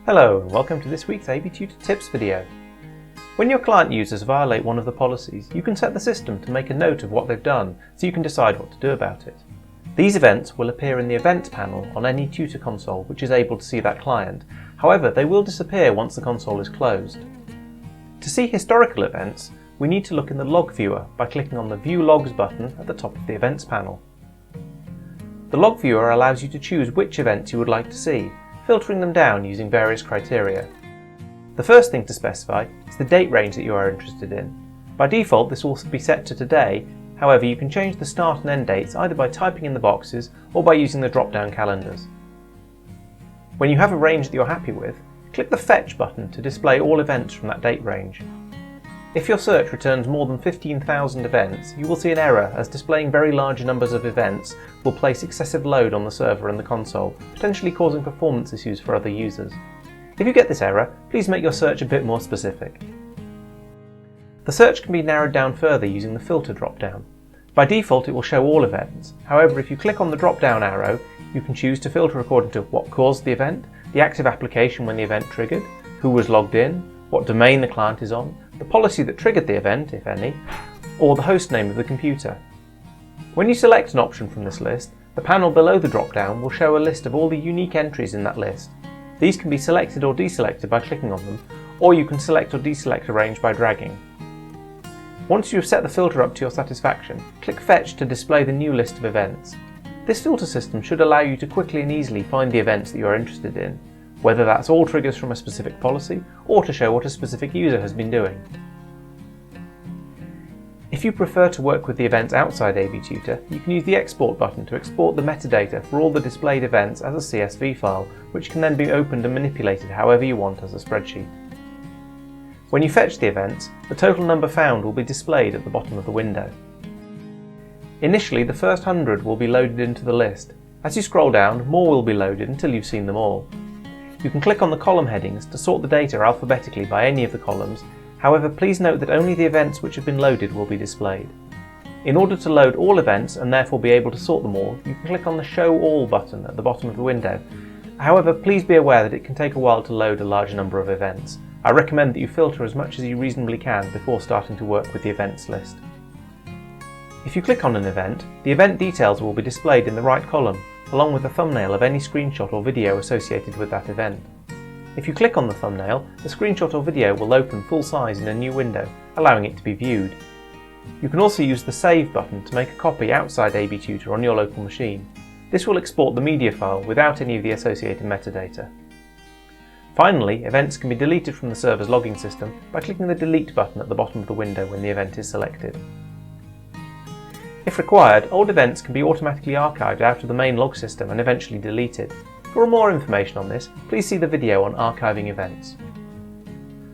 Hello and welcome to this week's AB Tutor Tips video. When your client users violate one of the policies, you can set the system to make a note of what they've done so you can decide what to do about it. These events will appear in the Events panel on any tutor console which is able to see that client. However, they will disappear once the console is closed. To see historical events, we need to look in the Log Viewer by clicking on the View Logs button at the top of the Events panel. The Log Viewer allows you to choose which events you would like to see, filtering them down using various criteria. The first thing to specify is the date range that you are interested in. By default, this will be set to today. However, you can change the start and end dates either by typing in the boxes or by using the drop-down calendars. When you have a range that you're happy with, click the Fetch button to display all events from that date range. If your search returns more than 15,000 events, you will see an error as displaying very large numbers of events will place excessive load on the server and the console, potentially causing performance issues for other users. If you get this error, please make your search a bit more specific. The search can be narrowed down further using the Filter drop-down. By default, it will show all events. However, if you click on the drop-down arrow, you can choose to filter according to what caused the event, the active application when the event triggered, who was logged in, what domain the client is on, the policy that triggered the event, if any, or the host name of the computer. When you select an option from this list, the panel below the drop-down will show a list of all the unique entries in that list. These can be selected or deselected by clicking on them, or you can select or deselect a range by dragging. Once you have set the filter up to your satisfaction, click Fetch to display the new list of events. This filter system should allow you to quickly and easily find the events that you are interested in, whether that's all triggers from a specific policy or to show what a specific user has been doing. If you prefer to work with the events outside AB Tutor, you can use the Export button to export the metadata for all the displayed events as a CSV file, which can then be opened and manipulated however you want as a spreadsheet. When you fetch the events, the total number found will be displayed at the bottom of the window. Initially, the first 100 will be loaded into the list. As you scroll down, more will be loaded until you've seen them all. You can click on the column headings to sort the data alphabetically by any of the columns. However, please note that only the events which have been loaded will be displayed. In order to load all events and therefore be able to sort them all, you can click on the Show All button at the bottom of the window. However, please be aware that it can take a while to load a large number of events. I recommend that you filter as much as you reasonably can before starting to work with the events list. If you click on an event, the event details will be displayed in the right column, along with a thumbnail of any screenshot or video associated with that event. If you click on the thumbnail, the screenshot or video will open full size in a new window, allowing it to be viewed. You can also use the Save button to make a copy outside AB Tutor on your local machine. This will export the media file without any of the associated metadata. Finally, events can be deleted from the server's logging system by clicking the Delete button at the bottom of the window when the event is selected. If required, old events can be automatically archived out of the main log system and eventually deleted. For more information on this, please see the video on archiving events.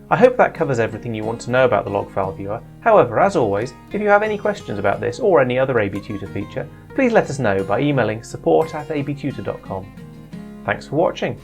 I hope that covers everything you want to know about the log file viewer. However, as always, if you have any questions about this or any other AB Tutor feature, please let us know by emailing support@abtutor.com. Thanks for watching.